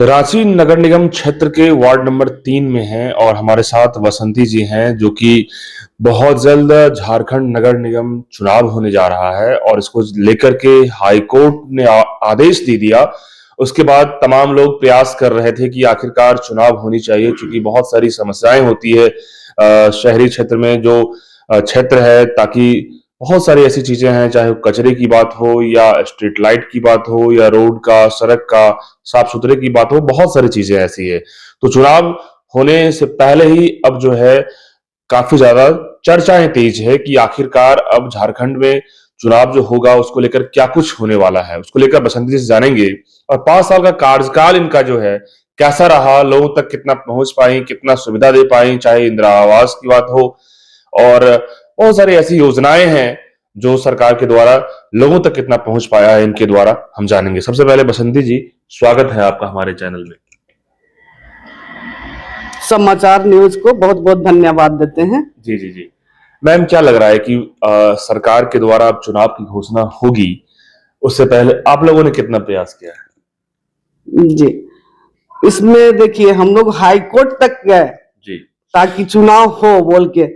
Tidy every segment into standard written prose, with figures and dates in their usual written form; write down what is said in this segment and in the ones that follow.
रांची नगर निगम क्षेत्र के ward number 3 में हैं और हमारे साथ वसंती जी हैं जो कि बहुत जल्द झारखंड नगर निगम चुनाव होने जा रहा है और इसको लेकर के हाई कोर्ट ने आदेश दे दिया। उसके बाद तमाम लोग प्रयास कर रहे थे कि आखिरकार चुनाव होनी चाहिए, क्योंकि बहुत सारी समस्याएं होती है शहरी क्षेत्र में जो क्षेत्र है, ताकि बहुत सारी ऐसी चीजें हैं, चाहे कचरे की बात हो या स्ट्रीट लाइट की बात हो या रोड का, सड़क का साफ सुथरे की बात हो, बहुत सारी चीजें ऐसी है। तो चुनाव होने से पहले ही अब जो है काफी ज्यादा चर्चाएं तेज है कि आखिरकार अब झारखंड में चुनाव जो होगा उसको लेकर क्या कुछ होने वाला है, उसको लेकर बसंती जी से जानेंगे। और 5 साल का कार्यकाल इनका जो है कैसा रहा, लोगों तक कितना पहुंच पाई, कितना सुविधा दे पाई, चाहे इंदिरा आवास की बात हो और बहुत सारी ऐसी योजनाएं हैं जो सरकार के द्वारा लोगों तक कितना पहुंच पाया है, इनके द्वारा हम जानेंगे। सबसे पहले बसंती जी, स्वागत है आपका हमारे चैनल में। समाचार न्यूज को बहुत बहुत धन्यवाद देते हैं। जी जी जी मैम, क्या लग रहा है कि सरकार के द्वारा अब चुनाव की घोषणा होगी, उससे पहले आप लोगों ने कितना प्रयास किया है? जी, इसमें देखिए हम लोग हाई कोर्ट तक गए जी, ताकि चुनाव हो बोल के।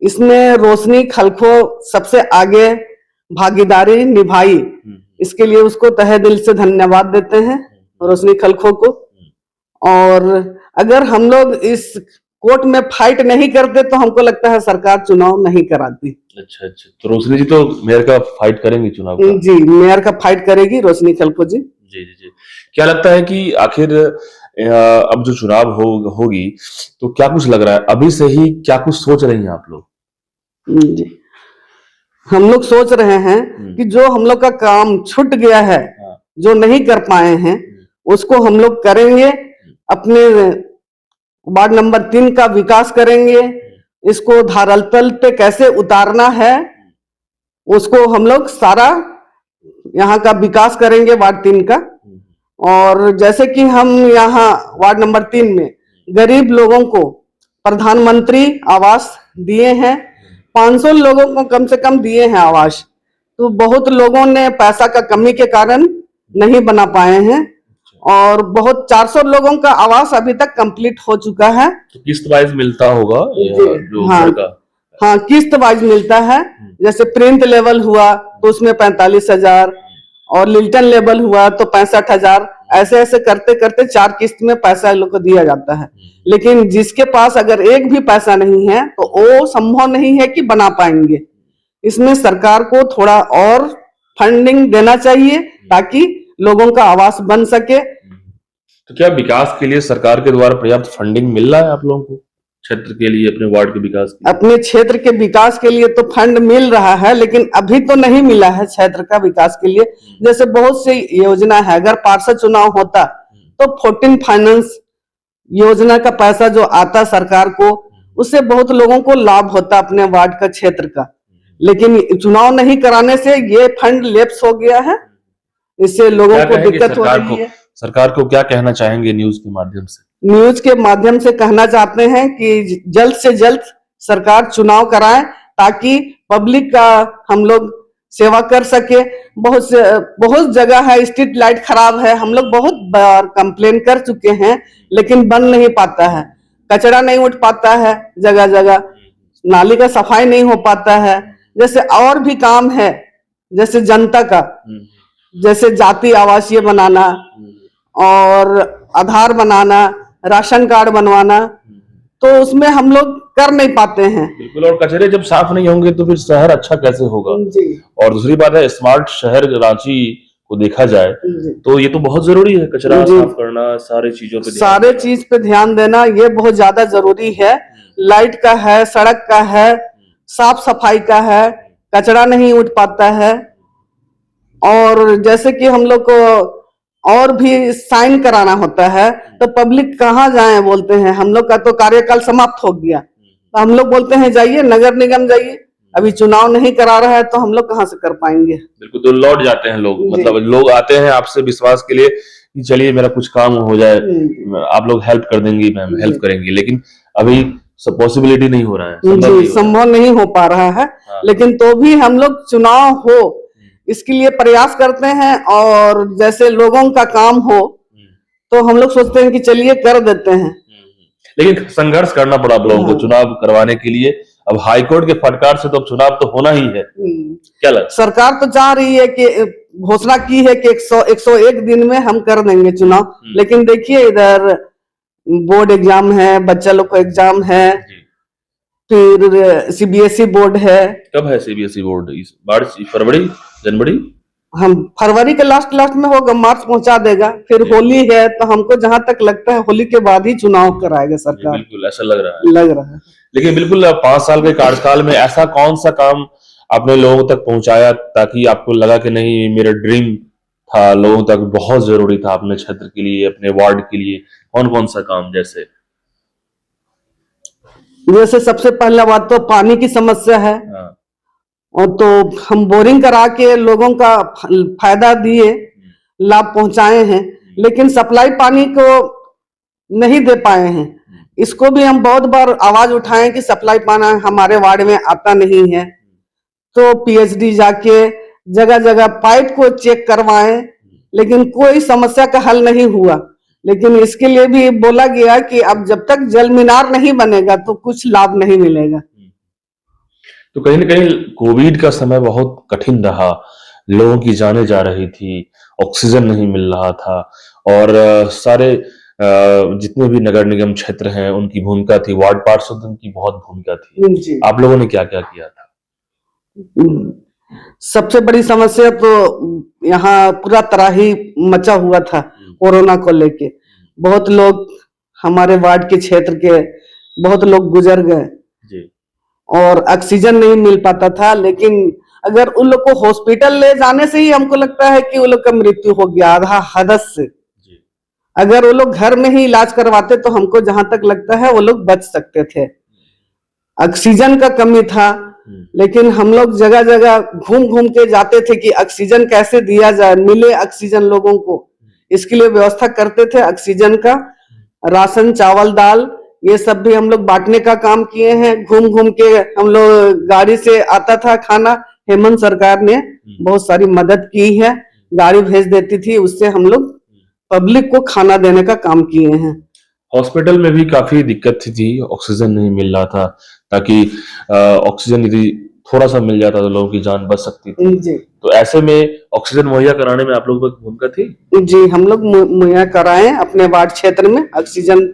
इसमें रोशनी खलखो सबसे आगे भागीदारी निभाई, इसके लिए उसको तहे दिल से धन्यवाद देते हैं रोशनी खलखो को। और अगर हम लोग इस कोर्ट में फाइट नहीं करते तो हमको लगता है सरकार चुनाव नहीं कराती। अच्छा अच्छा, तो रोशनी जी तो मेयर का फाइट करेंगी चुनाव का? जी, मेयर का फाइट करेगी रोशनी खलखो जी। जी जी जी क्या लगता है कि आखिर अब जो चुनाव होगी तो क्या कुछ लग रहा है, अभी से ही क्या कुछ सोच रही हैं आप लोग? जी, हम लोग सोच रहे हैं कि जो हम लोग का काम छूट गया है, जो नहीं कर पाए हैं, उसको हम लोग करेंगे। अपने वार्ड नंबर 3 का विकास करेंगे, इसको धरातल पे कैसे उतारना है उसको हम लोग सारा यहाँ का विकास करेंगे वार्ड 3 का। और जैसे कि हम यहाँ वार्ड नंबर 3 में गरीब लोगों को प्रधानमंत्री आवास दिए हैं, 500 लोगों को कम से कम दिए हैं आवास। तो बहुत लोगों ने पैसा का कमी के कारण नहीं बना पाए हैं और बहुत 400 लोगों का आवास अभी तक कंप्लीट हो चुका है। तो किस्त वाइज मिलता होगा जो हाँ, हाँ किस्त वाइज मिलता है। जैसे प्रिंट लेवल हुआ तो उसमें 45,000 और लिल्टन लेवल हुआ तो 65,000, ऐसे ऐसे करते करते 4 किस्त में पैसा लोग को दिया जाता है। लेकिन जिसके पास अगर एक भी पैसा नहीं है तो वो संभव नहीं है कि बना पाएंगे। इसमें सरकार को थोड़ा और फंडिंग देना चाहिए ताकि लोगों का आवास बन सके। तो क्या विकास के लिए सरकार के द्वारा पर्याप्त फंडिंग मिल रहा है आप लोगों को क्षेत्र के लिए, अपने वार्ड के विकास के लिए? अपने क्षेत्र के विकास के लिए तो फंड मिल रहा है, लेकिन अभी तो नहीं मिला है क्षेत्र का विकास के लिए। जैसे बहुत सी योजना है, अगर पार्षद चुनाव होता तो 14 फाइनेंस योजना का पैसा जो आता सरकार को, उससे बहुत लोगों को लाभ होता अपने वार्ड का, क्षेत्र का। लेकिन चुनाव नहीं कराने से ये फंड लैप्स हो गया है, इससे लोगों को दिक्कत हो रही है। सरकार को क्या कहना चाहेंगे न्यूज के माध्यम से? न्यूज के माध्यम से कहना चाहते हैं कि जल्द से जल्द सरकार चुनाव कराए ताकि पब्लिक का हम लोग सेवा कर सके। बहुत जगह है स्ट्रीट लाइट खराब है, हम लोग बहुत बार कंप्लेन कर चुके हैं लेकिन बन नहीं पाता है। कचरा नहीं उठ पाता है, जगह जगह नाली का सफाई नहीं हो पाता है। जैसे और भी काम है, जैसे जनता का, जैसे जाति आवासीय बनाना और आधार बनाना, राशन कार्ड बनवाना, तो उसमें हम लोग कर नहीं पाते हैं। बिल्कुल, और कचरे जब साफ नहीं होंगे तो फिर शहर अच्छा कैसे होगा जी। और दूसरी बात है, स्मार्ट शहर रांची को देखा जाए तो ये तो बहुत जरूरी है, कचरा साफ करना, सारे चीजों पे सारे चीज पे ध्यान देना ये बहुत ज्यादा जरूरी है। लाइट का है, सड़क का है, साफ सफाई का है, कचरा नहीं उठ पाता है। और जैसे कि हम लोग को और भी साइन कराना होता है तो पब्लिक कहाँ जाए बोलते हैं, हम लोग का तो कार्यकाल समाप्त हो गया तो हम लोग बोलते हैं जाइए नगर निगम जाइए, अभी चुनाव नहीं करा रहा है तो हम लोग कहाँ से कर पाएंगे। बिल्कुल, तो लौट जाते हैं लोग, मतलब लोग आते हैं आपसे विश्वास के लिए कि चलिए मेरा कुछ काम हो जाए, आप लोग हेल्प कर देंगी, मैम हेल्प करेंगी, लेकिन अभी पॉसिबिलिटी नहीं हो रहा है, संभव नहीं हो पा रहा है। लेकिन तो भी हम लोग चुनाव हो इसके लिए प्रयास करते हैं और जैसे लोगों का काम हो तो हम लोग सोचते हैं कि चलिए कर देते हैं। लेकिन संघर्ष करना पड़ा आप लोगों को चुनाव करवाने के लिए। अब हाईकोर्ट के फटकार से तो अब चुनाव तो होना ही है, क्या लगता है? सरकार तो चाह रही है कि घोषणा की है कि 101 दिन में हम कर देंगे चुनाव, लेकिन देखिए इधर बोर्ड एग्जाम है, बच्चा लोग को एग्जाम है, फिर सीबीएसई बोर्ड है। कब है सीबीएसई बोर्ड? इस मार्च, फरवरी, जनवरी? हम फरवरी के लास्ट में होगा, मार्च पहुंचा देगा। फिर होली है, तो हमको जहां तक लगता है होली के बाद ही चुनाव कराएगा सरकार। बिल्कुल ऐसा लग रहा है। लेकिन बिल्कुल 5 साल के कार्यकाल में ऐसा कौन सा काम आपने लोगों तक पहुंचाया ताकि आपको लगा कि नहीं मेरा ड्रीम था, लोगों तक बहुत जरूरी था, अपने क्षेत्र के लिए, अपने वार्ड के लिए? कौन सा काम? जैसे सबसे पहला बात तो पानी की समस्या है। और तो हम बोरिंग करा के लोगों का फायदा दिए, लाभ पहुंचाए हैं, लेकिन सप्लाई पानी को नहीं दे पाए हैं। इसको भी हम बहुत बार आवाज उठाएं कि सप्लाई पानी हमारे वार्ड में आता नहीं है। तो पीएचडी जाके जगह जगह पाइप को चेक करवाएं, लेकिन कोई समस्या का हल नहीं हुआ। लेकिन इसके लिए भी बोला गया कि अब जब तक जल मीनार नहीं बनेगा तो कुछ लाभ नहीं मिलेगा। तो कहीं ना कहीं कोविड का समय बहुत कठिन रहा, लोगों की जानें जा रही थी, ऑक्सीजन नहीं मिल रहा था, और सारे जितने भी नगर निगम क्षेत्र हैं उनकी भूमिका थी, वार्ड पार्षद की बहुत भूमिका थी। आप लोगों ने क्या क्या किया था? सबसे बड़ी समस्या तो यहाँ पूरा तराही मचा हुआ था कोरोना को लेके। बहुत लोग हमारे वार्ड के क्षेत्र के बहुत लोग गुजर गए और ऑक्सीजन नहीं मिल पाता था। लेकिन अगर उन लोग को हॉस्पिटल ले जाने से ही हमको लगता है कि उन लोग का मृत्यु हो गया आधा हदस से। अगर वो लोग घर में ही इलाज करवाते तो हमको जहां तक लगता है वो लोग बच सकते थे। ऑक्सीजन का कमी था, लेकिन हम लोग जगह जगह घूम घूम के जाते थे कि ऑक्सीजन कैसे दिया जाए, मिले ऑक्सीजन लोगों को, इसके लिए व्यवस्था करते थे। ऑक्सीजन का राशन, चावल, दाल, ये सब भी हम लोग बांटने का काम किए हैं। घूम घूम के हम लोग, गाड़ी से आता था खाना, हेमंत सरकार ने बहुत सारी मदद की है, गाड़ी भेज देती थी, उससे हम लोग पब्लिक को खाना देने का काम किए हैं। हॉस्पिटल में भी काफी दिक्कत थी, ऑक्सीजन नहीं मिल रहा था, ताकि ऑक्सीजन यदि थोड़ा सा मिल जाता तो लोगों की जान बच सकती थी। जी। तो ऐसे में ऑक्सीजन मुहैया कराने में आप लोगों की भूमिका थी? जी, हम लोग मुहैया कराए अपने वार्ड क्षेत्र में ऑक्सीजन।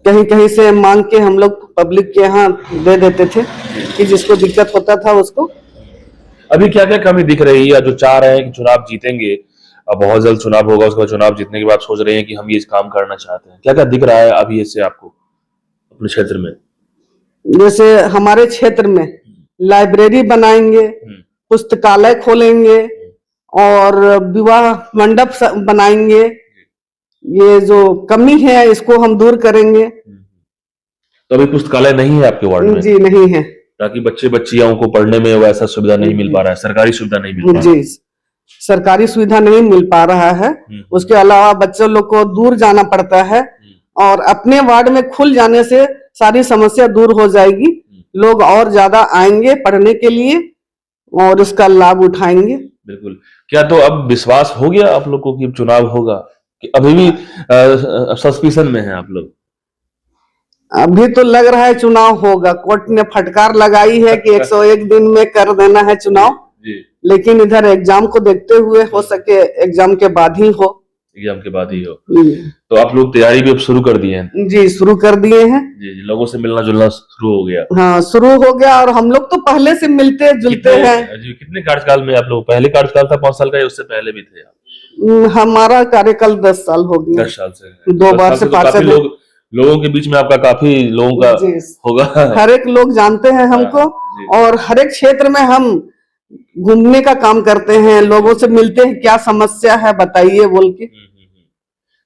कहीं कहीं से मांग के हम लोग पब्लिक के यहाँ दे देते थे कि जिसको दिक्कत होता था उसको। अभी क्या क्या कमी दिख रही है? जो चाह रहे हैं कि चुनाव जीतेंगे, बहुत जल्द चुनाव होगा, उसके बाद चुनाव जीतने के बाद सोच रहे हैं कि हम ये काम करना चाहते हैं, क्या क्या दिख रहा है अभी इससे आपको अपने क्षेत्र में? जैसे हमारे क्षेत्र में लाइब्रेरी बनाएंगे, पुस्तकालय खोलेंगे और विवाह मंडप बनाएंगे। ये जो कमी है इसको हम दूर करेंगे। तो अभी पुस्तकालय नहीं है आपके वार्ड में? जी नहीं है, ताकि बच्चे बच्चियों को पढ़ने में वैसा सुविधा नहीं मिल पा रहा है, सरकारी सुविधा नहीं मिल पा रहा है। जी, सरकारी सुविधा नहीं मिल पा रहा है। उसके अलावा बच्चों लोग को दूर जाना पड़ता है, और अपने वार्ड में खुल जाने से सारी समस्या दूर हो जाएगी। लोग और ज्यादा आएंगे पढ़ने के लिए और इसका लाभ उठाएंगे। बिल्कुल। क्या तो अब विश्वास हो गया आप लोग को कि चुनाव होगा, कि अभी भी सस्पिशन में है आप लोग? अभी तो लग रहा है चुनाव होगा। कोर्ट ने फटकार लगाई है कि 101 दिन में कर देना है चुनाव। जी। लेकिन इधर एग्जाम को देखते हुए हो सके एग्जाम के बाद ही हो। एग्जाम के बाद ही हो। तो आप लोग तैयारी भी अब शुरू कर दिए हैं? जी, शुरू कर दिए हैं। जी, लोगों से मिलना जुलना शुरू हो गया? हाँ, शुरू हो गया। और हम लोग तो पहले से मिलते जुलते हैं। जी, कितने कार्यकाल में आप लोग? पहले कार्यकाल था 5 साल का, या उससे पहले भी थे आप? हमारा कार्यकाल 10 साल हो गया। 10 साल से 2 बार से पार्षद। लोगों के बीच में आपका काफी लोगों का होगा। हर एक लोग जानते हैं हमको, और हर एक क्षेत्र में हम घूमने का काम करते हैं, लोगों से मिलते हैं, क्या समस्या है बताइए बोल के।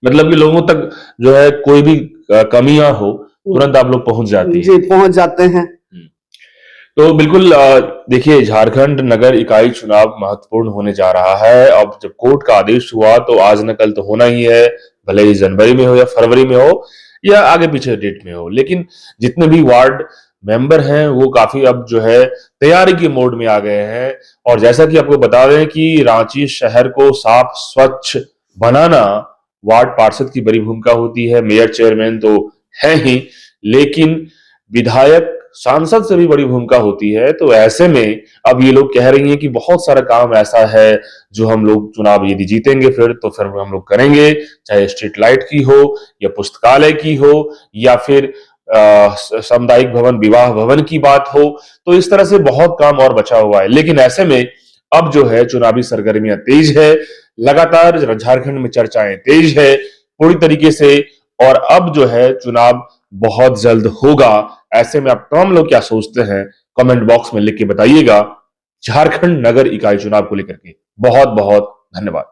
मतलब कि लोगों तक जो है कोई भी कमियां हो तुरंत आप लोग पहुंच जाते हैं? जी, पहुंच जाते हैं। तो बिल्कुल देखिए, झारखंड नगर इकाई चुनाव महत्वपूर्ण होने जा रहा है। अब जब कोर्ट का आदेश हुआ तो आज न कल तो होना ही है, भले ही जनवरी में हो या फरवरी में हो या आगे पीछे डेट में हो। लेकिन जितने भी वार्ड मेंबर हैं वो काफी अब जो है तैयारी के मोड में आ गए हैं। और जैसा कि आपको बता दें कि रांची शहर को साफ स्वच्छ बनाना वार्ड पार्षद की बड़ी भूमिका होती है, मेयर चेयरमैन तो है ही, लेकिन विधायक सांसद से भी बड़ी भूमिका होती है। तो ऐसे में अब ये लोग कह रही हैं कि बहुत सारा काम ऐसा है जो हम लोग चुनाव यदि जीतेंगे फिर हम लोग करेंगे, चाहे स्ट्रीट लाइट की हो या पुस्तकालय की हो या फिर सामुदायिक भवन, विवाह भवन की बात हो। तो इस तरह से बहुत काम और बचा हुआ है, लेकिन ऐसे में अब जो है चुनावी सरगर्मियां तेज है, लगातार झारखंड में चर्चाएं तेज है पूरी तरीके से, और अब जो है चुनाव बहुत जल्द होगा। ऐसे में आप तमाम लोग क्या सोचते हैं कमेंट बॉक्स में लिख के बताइएगा झारखंड नगर इकाई चुनाव को लेकर के। बहुत बहुत धन्यवाद।